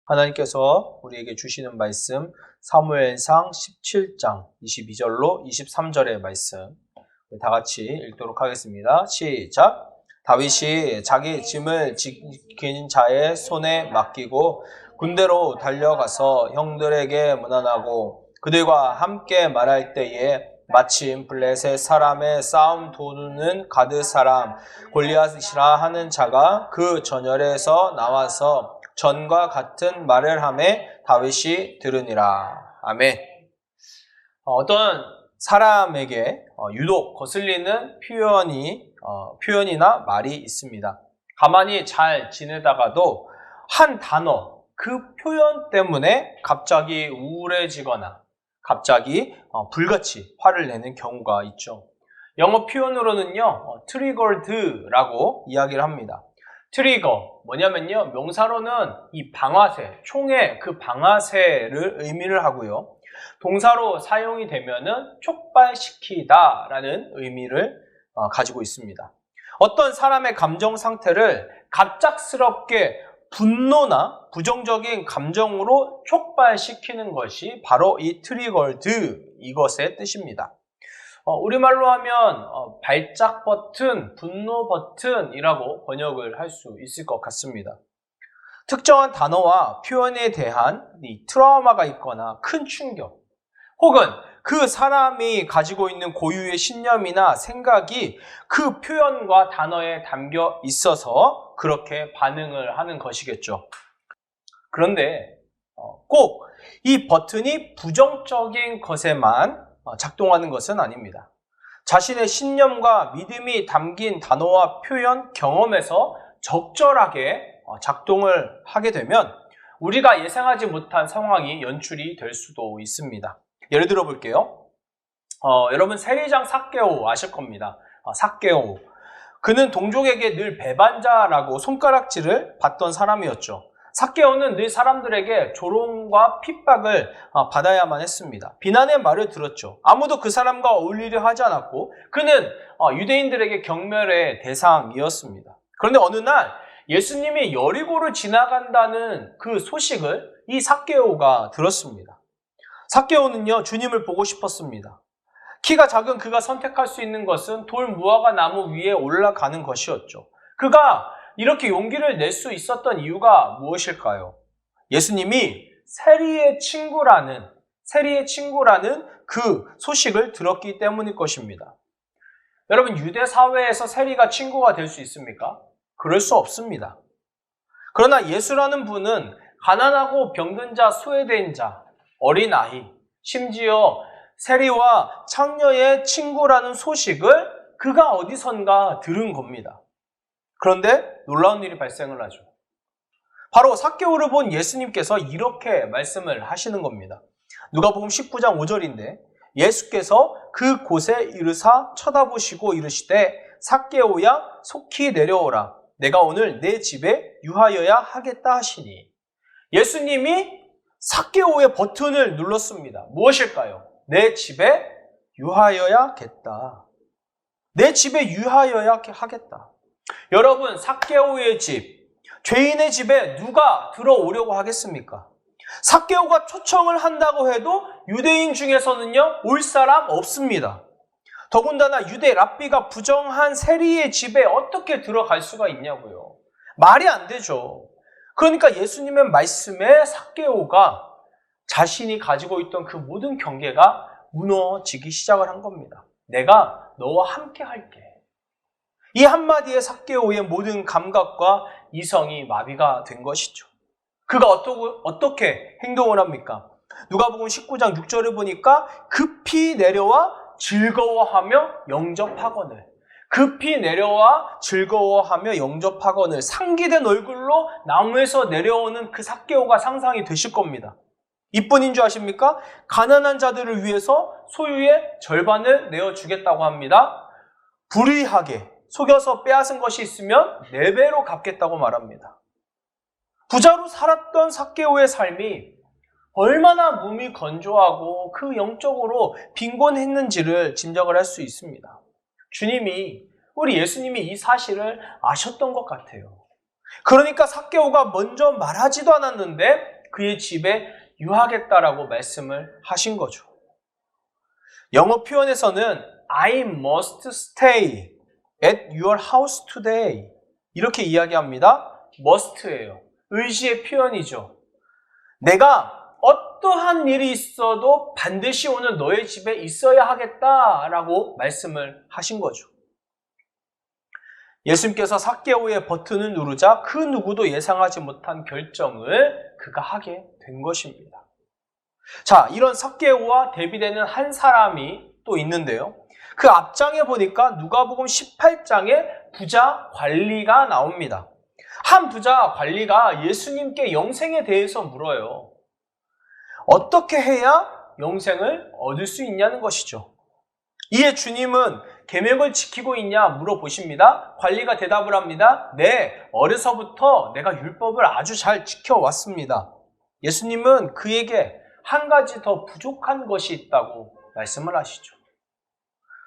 하나님께서 우리에게 주시는 말씀 사무엘상 17장 22절로 23절의 말씀 다 같이 읽도록 하겠습니다. 시작! 다윗이 자기 짐을 지킨 자의 손에 맡기고 군대로 달려가서 형들에게 문안하고 그들과 함께 말할 때에 마침 블레셋 사람의 싸움 도우는 가드 사람 골리앗이라 하는 자가 그 전열에서 나와서 전과 같은 말을 하매 다윗이 들으니라. 아멘. 어떤 사람에게 유독 거슬리는 표현이나 말이 있습니다. 가만히 잘 지내다가도 한 단어, 그 표현 때문에 갑자기 우울해지거나 갑자기 불같이 화를 내는 경우가 있죠. 영어 표현으로는요, 트리거드라고 이야기를 합니다. 트리거, 뭐냐면요, 명사로는 이 방아쇠, 총의 그 방아쇠를 의미를 하고요. 동사로 사용이 되면은 촉발시키다 라는 의미를 가지고 있습니다. 어떤 사람의 감정 상태를 갑작스럽게 분노나 부정적인 감정으로 촉발시키는 것이 바로 이 트리거드, 이것의 뜻입니다. 우리말로 하면 발작 버튼, 분노 버튼이라고 번역을 할 수 있을 것 같습니다. 특정한 단어와 표현에 대한 이 트라우마가 있거나 큰 충격, 혹은 그 사람이 가지고 있는 고유의 신념이나 생각이 그 표현과 단어에 담겨 있어서 그렇게 반응을 하는 것이겠죠. 그런데 꼭 이 버튼이 부정적인 것에만 작동하는 것은 아닙니다. 자신의 신념과 믿음이 담긴 단어와 표현, 경험에서 적절하게 작동을 하게 되면 우리가 예상하지 못한 상황이 연출이 될 수도 있습니다. 예를 들어 볼게요. 여러분 세리장 삭개오 아실 겁니다. 삭개오. 그는 동족에게 늘 배반자라고 손가락질을 받던 사람이었죠. 삭개오는 늘 사람들에게 조롱과 핍박을 받아야만 했습니다. 비난의 말을 들었죠. 아무도 그 사람과 어울리려 하지 않았고 그는 유대인들에게 경멸의 대상이었습니다. 그런데 어느 날 예수님이 여리고를 지나간다는 그 소식을 이 삭개오가 들었습니다. 삭개오는요, 주님을 보고 싶었습니다. 키가 작은 그가 선택할 수 있는 것은 돌 무화과 나무 위에 올라가는 것이었죠. 그가 이렇게 용기를 낼 수 있었던 이유가 무엇일까요? 예수님이 세리의 친구라는 그 소식을 들었기 때문일 것입니다. 여러분, 유대 사회에서 세리가 친구가 될 수 있습니까? 그럴 수 없습니다. 그러나 예수라는 분은 가난하고 병든 자, 소외된 자, 어린아이, 심지어 세리와 창녀의 친구라는 소식을 그가 어디선가 들은 겁니다. 그런데 놀라운 일이 발생을 하죠. 바로 삭개오를 본 예수님께서 이렇게 말씀을 하시는 겁니다. 누가복음 19장 5절인데 예수께서 그 곳에 이르사 쳐다보시고 이르시되 삭개오야 속히 내려오라. 내가 오늘 내 집에 유하여야 하겠다 하시니. 예수님이 삭개오의 버튼을 눌렀습니다. 무엇일까요? 내 집에 유하여야겠다. 내 집에 유하여야 하겠다. 여러분, 삭개오의 집, 죄인의 집에 누가 들어오려고 하겠습니까? 삭개오가 초청을 한다고 해도 유대인 중에서는요, 올 사람 없습니다. 더군다나 유대 랍비가 부정한 세리의 집에 어떻게 들어갈 수가 있냐고요. 말이 안 되죠. 그러니까 예수님의 말씀에 삭개오가 자신이 가지고 있던 그 모든 경계가 무너지기 시작을 한 겁니다. 내가 너와 함께 할게. 이 한마디에 삭개오의 모든 감각과 이성이 마비가 된 것이죠. 그가 어떻게 행동을 합니까? 누가복음 19장 6절을 보니까 급히 내려와 즐거워하며 영접하거늘. 상기된 얼굴로 나무에서 내려오는 그 삭개오가 상상이 되실 겁니다. 이뿐인 줄 아십니까? 가난한 자들을 위해서 소유의 절반을 내어주겠다고 합니다. 불의하게 속여서 빼앗은 것이 있으면 4배로 갚겠다고 말합니다. 부자로 살았던 삭개오의 삶이 얼마나 몸이 건조하고 그 영적으로 빈곤했는지를 짐작을 할 수 있습니다. 우리 예수님이 이 사실을 아셨던 것 같아요. 그러니까 삭개오가 먼저 말하지도 않았는데 그의 집에 유하겠다라고 말씀을 하신 거죠. 영어 표현에서는 I must stay at your house today 이렇게 이야기합니다. must예요. 의지의 표현이죠. 내가 어떠한 일이 있어도 반드시 오늘 너의 집에 있어야 하겠다라고 말씀을 하신 거죠. 예수님께서 삭개오의 버튼을 누르자 그 누구도 예상하지 못한 결정을 그가 하게 된 것입니다. 자, 이런 삭개오와 대비되는 한 사람이 또 있는데요. 그 앞장에 보니까 누가복음 18장에 부자 관리가 나옵니다. 한 부자 관리가 예수님께 영생에 대해서 물어요. 어떻게 해야 영생을 얻을 수 있냐는 것이죠. 이에 주님은 계명을 지키고 있냐 물어보십니다. 관리가 대답을 합니다. 네, 어려서부터 내가 율법을 아주 잘 지켜왔습니다. 예수님은 그에게 한 가지 더 부족한 것이 있다고 말씀을 하시죠.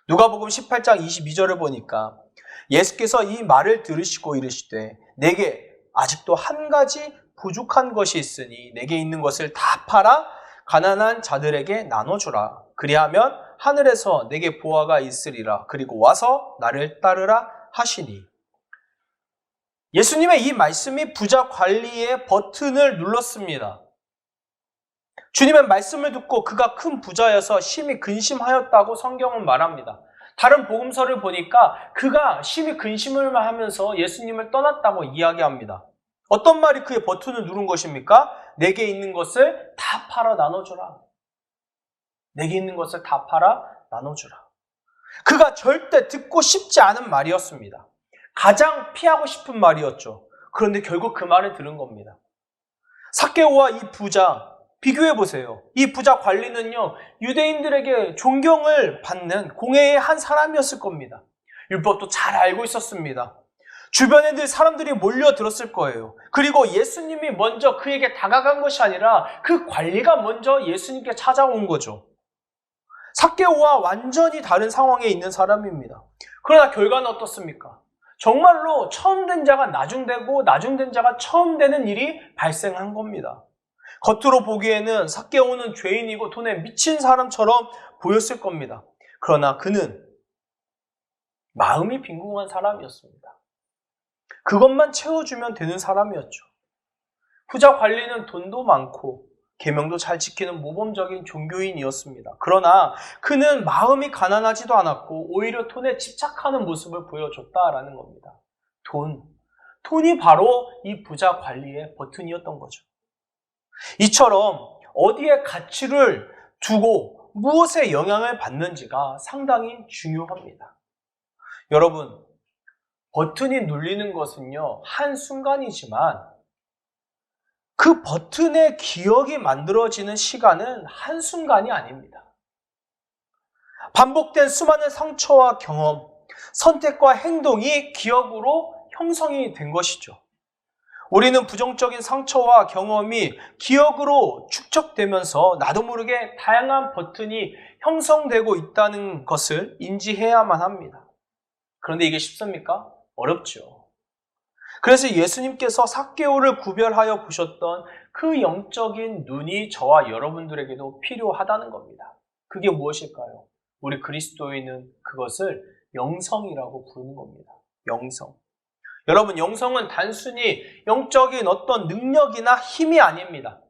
누가복음 18장 22절을 보니까 예수께서 이 말을 들으시고 이르시되 내게 아직도 한 가지 부족한 것이 있으니 내게 있는 것을 다 팔아 가난한 자들에게 나눠주라. 그리하면 하늘에서 내게 보화가 있으리라. 그리고 와서 나를 따르라 하시니. 예수님의 이 말씀이 부자 관리의 버튼을 눌렀습니다. 주님의 말씀을 듣고 그가 큰 부자여서 심히 근심하였다고 성경은 말합니다. 다른 복음서를 보니까 그가 심히 근심을 하면서 예수님을 떠났다고 이야기합니다. 어떤 말이 그의 버튼을 누른 것입니까? 내게 있는 것을 다 팔아 나눠주라. 내게 있는 것을 다 팔아 나눠주라. 그가 절대 듣고 싶지 않은 말이었습니다. 가장 피하고 싶은 말이었죠. 그런데 결국 그 말을 들은 겁니다. 삭개오와 이 부자 비교해보세요. 이 부자 관리는요, 유대인들에게 존경을 받는 공회의 한 사람이었을 겁니다. 율법도 잘 알고 있었습니다. 주변에 늘 사람들이 몰려들었을 거예요. 그리고 예수님이 먼저 그에게 다가간 것이 아니라 그 관리가 먼저 예수님께 찾아온 거죠. 삭개오와 완전히 다른 상황에 있는 사람입니다. 그러나 결과는 어떻습니까? 정말로 처음 된 자가 나중되고 나중된 자가 처음 되는 일이 발생한 겁니다. 겉으로 보기에는 삭개오는 죄인이고 돈에 미친 사람처럼 보였을 겁니다. 그러나 그는 마음이 빈궁한 사람이었습니다. 그것만 채워주면 되는 사람이었죠. 부자 관리는 돈도 많고 계명도 잘 지키는 모범적인 종교인이었습니다. 그러나 그는 마음이 가난하지도 않았고 오히려 돈에 집착하는 모습을 보여줬다라는 겁니다. 돈이 바로 이 부자 관리의 버튼이었던 거죠. 이처럼 어디에 가치를 두고 무엇에 영향을 받는지가 상당히 중요합니다. 여러분, 버튼이 눌리는 것은요, 한순간이지만 그 버튼의 기억이 만들어지는 시간은 한순간이 아닙니다. 반복된 수많은 상처와 경험, 선택과 행동이 기억으로 형성이 된 것이죠. 우리는 부정적인 상처와 경험이 기억으로 축적되면서 나도 모르게 다양한 버튼이 형성되고 있다는 것을 인지해야만 합니다. 그런데 이게 쉽습니까? 어렵죠. 그래서 예수님께서 삭개오를 구별하여 보셨던 그 영적인 눈이 저와 여러분들에게도 필요하다는 겁니다. 그게 무엇일까요? 우리 그리스도인은 그것을 영성이라고 부르는 겁니다. 영성. 여러분, 영성은 단순히 영적인 어떤 능력이나 힘이 아닙니다.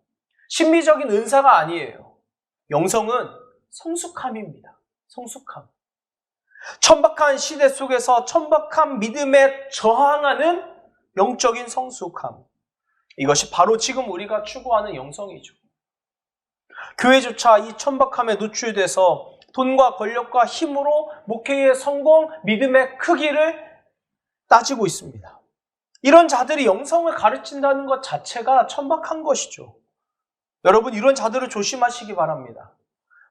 심미적인 은사가 아니에요. 영성은 성숙함입니다. 성숙함. 천박한 시대 속에서 천박한 믿음에 저항하는 영적인 성숙함. 이것이 바로 지금 우리가 추구하는 영성이죠. 교회조차 이 천박함에 노출돼서 돈과 권력과 힘으로 목회의 성공, 믿음의 크기를 따지고 있습니다. 이런 자들이 영성을 가르친다는 것 자체가 천박한 것이죠. 여러분, 이런 자들을 조심하시기 바랍니다.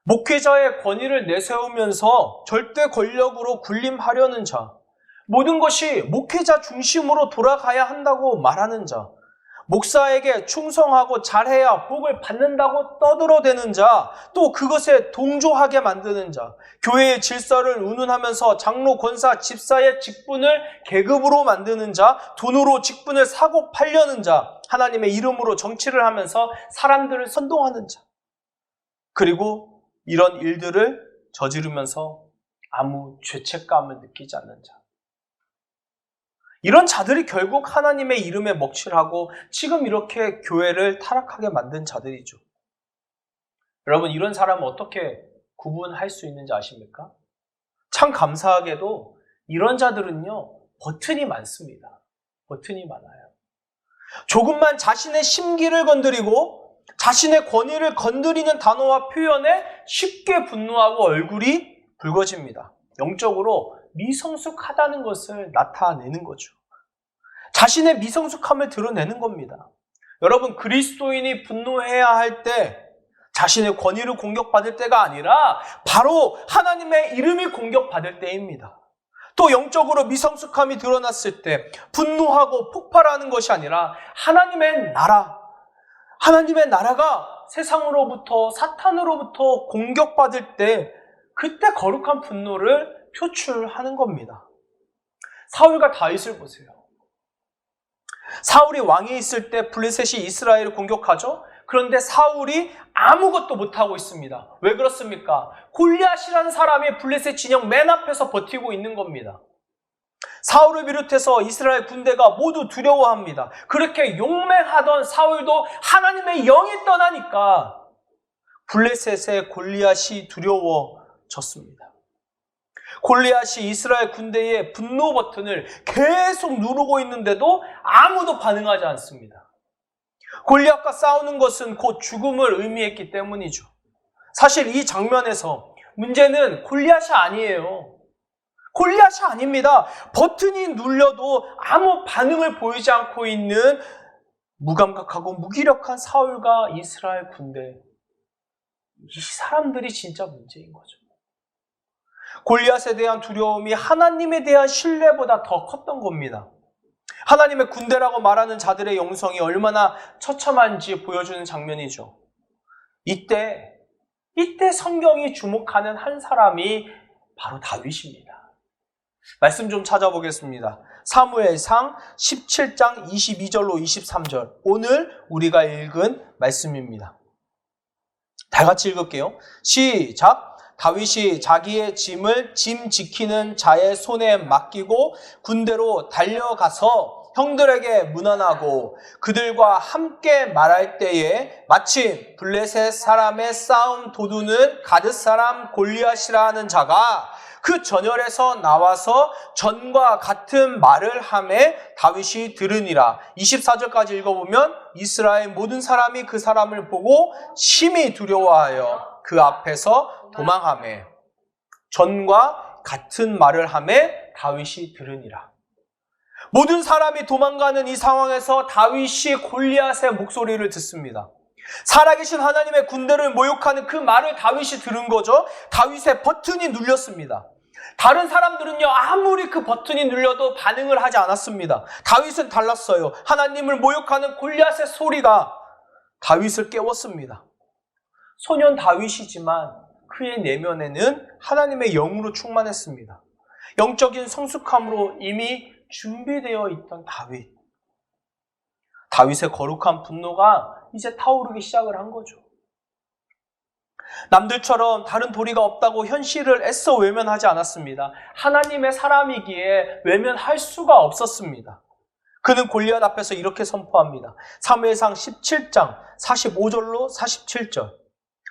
목회자의 권위를 내세우면서 절대 권력으로 군림하려는 자, 모든 것이 목회자 중심으로 돌아가야 한다고 말하는 자, 목사에게 충성하고 잘해야 복을 받는다고 떠들어대는 자, 또 그것에 동조하게 만드는 자, 교회의 질서를 운운하면서 장로, 권사, 집사의 직분을 계급으로 만드는 자, 돈으로 직분을 사고 팔려는 자, 하나님의 이름으로 정치를 하면서 사람들을 선동하는 자, 그리고 이런 일들을 저지르면서 아무 죄책감을 느끼지 않는 자, 이런 자들이 결국 하나님의 이름에 먹칠하고 지금 이렇게 교회를 타락하게 만든 자들이죠. 여러분, 이런 사람은 어떻게 구분할 수 있는지 아십니까? 참 감사하게도 이런 자들은요, 버튼이 많습니다. 버튼이 많아요. 조금만 자신의 심기를 건드리고 자신의 권위를 건드리는 단어와 표현에 쉽게 분노하고 얼굴이 붉어집니다. 영적으로 미성숙하다는 것을 나타내는 거죠. 자신의 미성숙함을 드러내는 겁니다. 여러분, 그리스도인이 분노해야 할 때 자신의 권위를 공격받을 때가 아니라 바로 하나님의 이름이 공격받을 때입니다. 또 영적으로 미성숙함이 드러났을 때 분노하고 폭발하는 것이 아니라 하나님의 나라가 세상으로부터, 사탄으로부터 공격받을 때 그때 거룩한 분노를 표출하는 겁니다. 사울과 다윗을 보세요. 사울이 왕이 있을 때 블레셋이 이스라엘을 공격하죠. 그런데 사울이 아무것도 못하고 있습니다. 왜 그렇습니까? 골리앗이라는 사람이 블레셋 진영 맨 앞에서 버티고 있는 겁니다. 사울을 비롯해서 이스라엘 군대가 모두 두려워합니다. 그렇게 용맹하던 사울도 하나님의 영이 떠나니까 블레셋의 골리앗이 두려워졌습니다. 골리앗이 이스라엘 군대의 분노 버튼을 계속 누르고 있는데도 아무도 반응하지 않습니다. 골리앗과 싸우는 것은 곧 죽음을 의미했기 때문이죠. 사실 이 장면에서 문제는 골리앗이 아니에요. 골리앗이 아닙니다. 버튼이 눌려도 아무 반응을 보이지 않고 있는 무감각하고 무기력한 사울과 이스라엘 군대. 이 사람들이 진짜 문제인 거죠. 골리앗에 대한 두려움이 하나님에 대한 신뢰보다 더 컸던 겁니다. 하나님의 군대라고 말하는 자들의 영성이 얼마나 처참한지 보여주는 장면이죠. 이때 성경이 주목하는 한 사람이 바로 다윗입니다. 말씀 좀 찾아보겠습니다. 사무엘상 17장 22절로 23절, 오늘 우리가 읽은 말씀입니다. 다 같이 읽을게요. 시작! 다윗이 자기의 짐을 짐 지키는 자의 손에 맡기고 군대로 달려가서 형들에게 문안하고 그들과 함께 말할 때에 마침 블레셋 사람의 싸움 도두는 가드 사람 골리앗이라 하는 자가 그 전열에서 나와서 전과 같은 말을 하매 다윗이 들으니라. 24절까지 읽어보면 이스라엘 모든 사람이 그 사람을 보고 심히 두려워하여 그 앞에서 도망하매 전과 같은 말을 하매 다윗이 들으니라. 모든 사람이 도망가는 이 상황에서 다윗이 골리앗의 목소리를 듣습니다. 살아계신 하나님의 군대를 모욕하는 그 말을 다윗이 들은 거죠. 다윗의 버튼이 눌렸습니다. 다른 사람들은요, 아무리 그 버튼이 눌려도 반응을 하지 않았습니다. 다윗은 달랐어요. 하나님을 모욕하는 골리앗의 소리가 다윗을 깨웠습니다. 소년 다윗이지만 그의 내면에는 하나님의 영으로 충만했습니다. 영적인 성숙함으로 이미 준비되어 있던 다윗. 다윗의 거룩한 분노가 이제 타오르기 시작을 한 거죠. 남들처럼 다른 도리가 없다고 현실을 애써 외면하지 않았습니다. 하나님의 사람이기에 외면할 수가 없었습니다. 그는 골리앗 앞에서 이렇게 선포합니다. 사무엘상 17장 45절로 47절.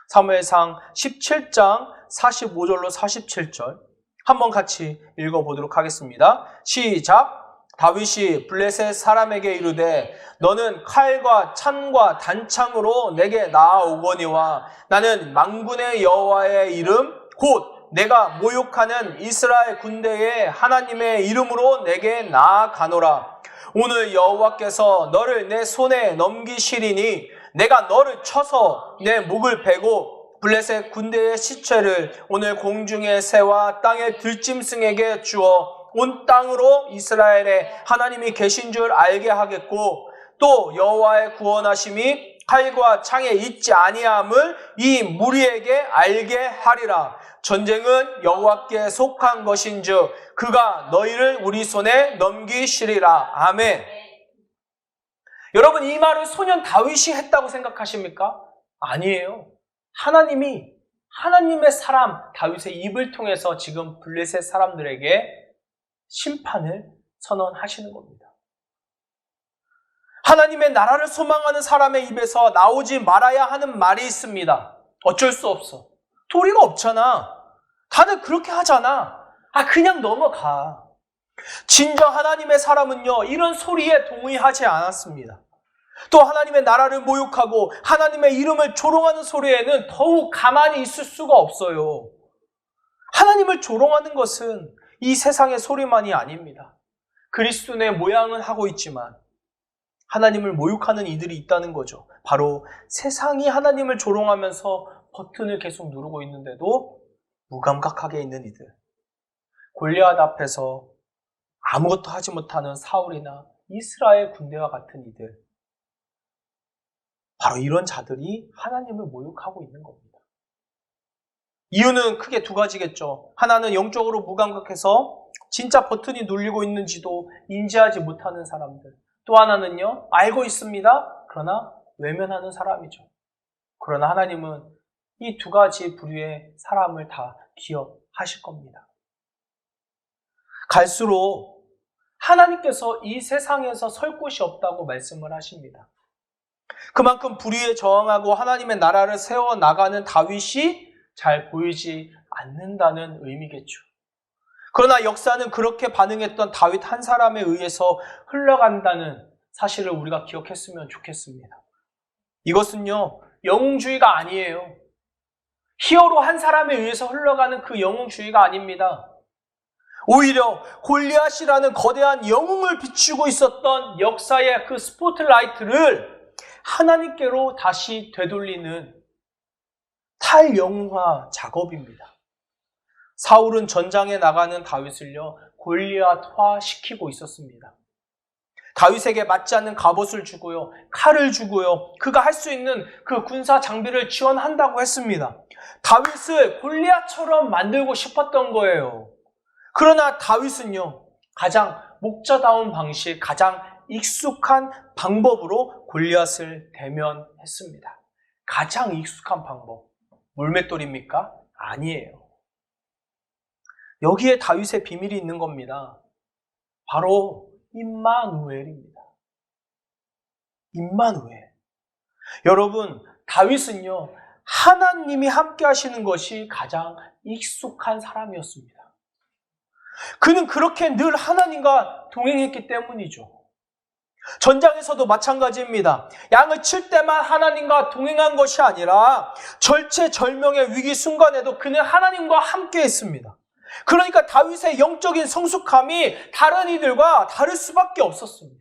사무엘상 17장 45절로 47절. 한번 같이 읽어보도록 하겠습니다. 시작! 다윗이 블레셋 사람에게 이르되 너는 칼과 창과 단창으로 내게 나아오거니와 나는 만군의 여호와의 이름 곧 내가 모욕하는 이스라엘 군대의 하나님의 이름으로 내게 나아가노라. 오늘 여호와께서 너를 내 손에 넘기시리니 내가 너를 쳐서 내 목을 베고 블레셋 군대의 시체를 오늘 공중의 새와 땅의 들짐승에게 주어 온 땅으로 이스라엘에 하나님이 계신 줄 알게 하겠고 또 여호와의 구원하심이 칼과 창에 있지 아니함을 이 무리에게 알게 하리라. 전쟁은 여호와께 속한 것인즉 그가 너희를 우리 손에 넘기시리라. 아멘. 여러분, 이 말을 소년 다윗이 했다고 생각하십니까? 아니에요. 하나님의 사람 다윗의 입을 통해서 지금 블레셋 사람들에게 심판을 선언하시는 겁니다. 하나님의 나라를 소망하는 사람의 입에서 나오지 말아야 하는 말이 있습니다. 어쩔 수 없어. 도리가 없잖아. 다들 그렇게 하잖아. 그냥 넘어가. 진정 하나님의 사람은요, 이런 소리에 동의하지 않았습니다. 또 하나님의 나라를 모욕하고 하나님의 이름을 조롱하는 소리에는 더욱 가만히 있을 수가 없어요. 하나님을 조롱하는 것은 이 세상의 소리만이 아닙니다. 그리스도의 모양은 하고 있지만 하나님을 모욕하는 이들이 있다는 거죠. 바로 세상이 하나님을 조롱하면서 버튼을 계속 누르고 있는데도 무감각하게 있는 이들. 골리앗 앞에서 아무것도 하지 못하는 사울이나 이스라엘 군대와 같은 이들. 바로 이런 자들이 하나님을 모욕하고 있는 겁니다. 이유는 크게 두 가지겠죠. 하나는 영적으로 무감각해서 진짜 버튼이 눌리고 있는지도 인지하지 못하는 사람들. 또 하나는요, 알고 있습니다. 그러나 외면하는 사람이죠. 그러나 하나님은 이 두 가지 부류의 사람을 다 기억하실 겁니다. 갈수록 하나님께서 이 세상에서 설 곳이 없다고 말씀을 하십니다. 그만큼 불의에 저항하고 하나님의 나라를 세워나가는 다윗이 잘 보이지 않는다는 의미겠죠. 그러나 역사는 그렇게 반응했던 다윗 한 사람에 의해서 흘러간다는 사실을 우리가 기억했으면 좋겠습니다. 이것은요, 영웅주의가 아니에요. 히어로 한 사람에 의해서 흘러가는 그 영웅주의가 아닙니다. 오히려 골리앗이라는 거대한 영웅을 비추고 있었던 역사의 그 스포트라이트를 하나님께로 다시 되돌리는 탈영웅화 작업입니다. 사울은 전장에 나가는 다윗을요, 골리앗화 시키고 있었습니다. 다윗에게 맞지 않는 갑옷을 주고요, 칼을 주고요, 그가 할 수 있는 그 군사 장비를 지원한다고 했습니다. 다윗을 골리앗처럼 만들고 싶었던 거예요. 그러나 다윗은요, 가장 목자다운 방식, 가장 익숙한 방법으로 골리앗을 대면했습니다. 가장 익숙한 방법. 물맷돌입니까? 아니에요. 여기에 다윗의 비밀이 있는 겁니다. 바로 임마누엘입니다. 임마누엘. 여러분, 다윗은요, 하나님이 함께 하시는 것이 가장 익숙한 사람이었습니다. 그는 그렇게 늘 하나님과 동행했기 때문이죠. 전장에서도 마찬가지입니다. 양을 칠 때만 하나님과 동행한 것이 아니라 절체절명의 위기 순간에도 그는 하나님과 함께 했습니다. 그러니까 다윗의 영적인 성숙함이 다른 이들과 다를 수밖에 없었습니다.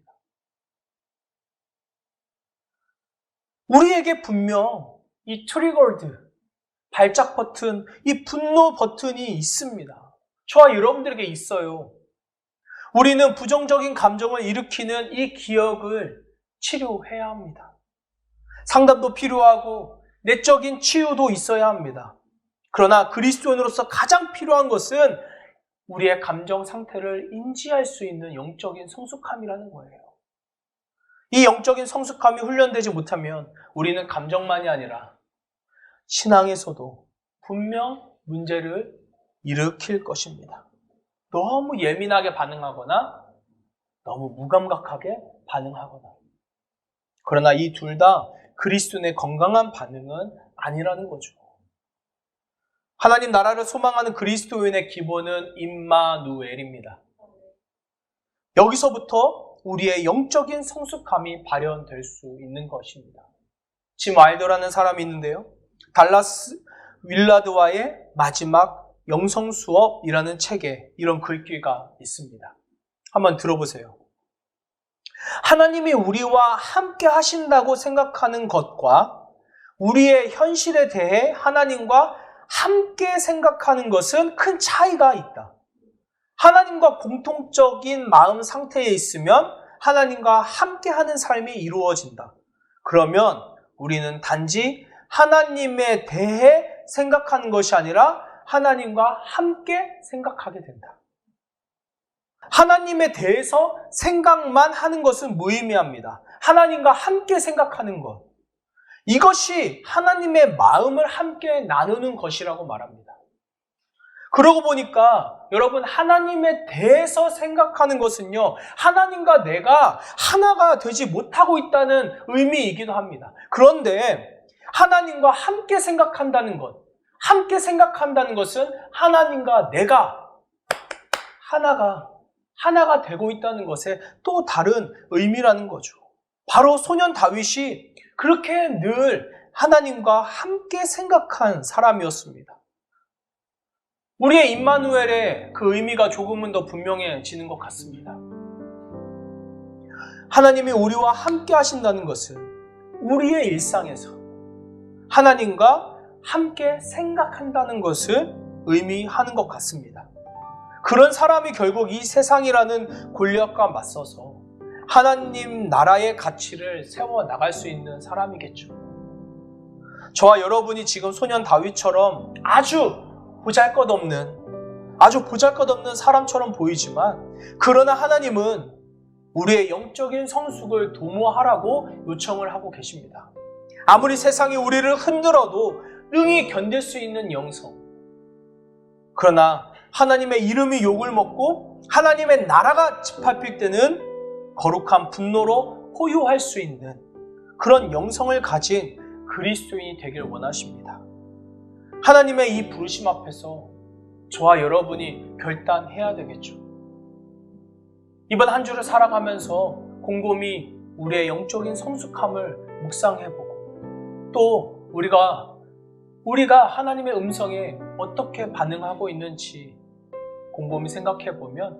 우리에게 분명 이 트리거드, 발작 버튼, 이 분노 버튼이 있습니다. 저와 여러분들에게 있어요. 우리는 부정적인 감정을 일으키는 이 기억을 치료해야 합니다. 상담도 필요하고 내적인 치유도 있어야 합니다. 그러나 그리스도인으로서 가장 필요한 것은 우리의 감정 상태를 인지할 수 있는 영적인 성숙함이라는 거예요. 이 영적인 성숙함이 훈련되지 못하면 우리는 감정만이 아니라 신앙에서도 분명 문제를 일으킬 것입니다. 너무 예민하게 반응하거나 너무 무감각하게 반응하거나. 그러나 이 둘 다 그리스도인의 건강한 반응은 아니라는 거죠. 하나님 나라를 소망하는 그리스도인의 기본은 임마누엘입니다. 여기서부터 우리의 영적인 성숙함이 발현될 수 있는 것입니다. 짐 와일더라는 사람이 있는데요. 달라스 윌라드와의 마지막 영성수업이라는 책에 이런 글귀가 있습니다. 한번 들어보세요. 하나님이 우리와 함께 하신다고 생각하는 것과 우리의 현실에 대해 하나님과 함께 생각하는 것은 큰 차이가 있다. 하나님과 공통적인 마음 상태에 있으면 하나님과 함께하는 삶이 이루어진다. 그러면 우리는 단지 하나님에 대해 생각하는 것이 아니라 하나님과 함께 생각하게 된다. 하나님에 대해서 생각만 하는 것은 무의미합니다. 하나님과 함께 생각하는 것. 이것이 하나님의 마음을 함께 나누는 것이라고 말합니다. 그러고 보니까 여러분, 하나님에 대해서 생각하는 것은요, 하나님과 내가 하나가 되지 못하고 있다는 의미이기도 합니다. 그런데 하나님과 함께 생각한다는 것, 함께 생각한다는 것은 하나님과 내가 하나가 되고 있다는 것에 또 다른 의미라는 거죠. 바로 소년 다윗이 그렇게 늘 하나님과 함께 생각한 사람이었습니다. 우리의 임마누엘의 그 의미가 조금은 더 분명해지는 것 같습니다. 하나님이 우리와 함께 하신다는 것은 우리의 일상에서 하나님과 함께 생각한다는 것을 의미하는 것 같습니다. 그런 사람이 결국 이 세상이라는 골리앗과 맞서서 하나님 나라의 가치를 세워나갈 수 있는 사람이겠죠. 저와 여러분이 지금 소년 다윗처럼 아주 보잘것없는 사람처럼 보이지만, 그러나 하나님은 우리의 영적인 성숙을 도모하라고 요청을 하고 계십니다. 아무리 세상이 우리를 흔들어도 능히 견딜 수 있는 영성. 그러나 하나님의 이름이 욕을 먹고 하나님의 나라가 짓밟힐 때는 거룩한 분노로 포효할 수 있는 그런 영성을 가진 그리스도인이 되길 원하십니다. 하나님의 이 부르심 앞에서 저와 여러분이 결단해야 되겠죠. 이번 한 주를 살아가면서 곰곰이 우리의 영적인 성숙함을 묵상해보고, 또 우리가 하나님의 음성에 어떻게 반응하고 있는지 곰곰이 생각해보면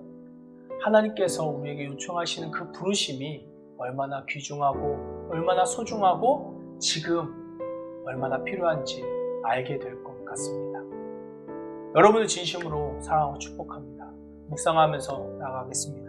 하나님께서 우리에게 요청하시는 그 부르심이 얼마나 귀중하고 얼마나 소중하고 지금 얼마나 필요한지 알게 될 것 같습니다. 여러분을 진심으로 사랑하고 축복합니다. 묵상하면서 나가겠습니다.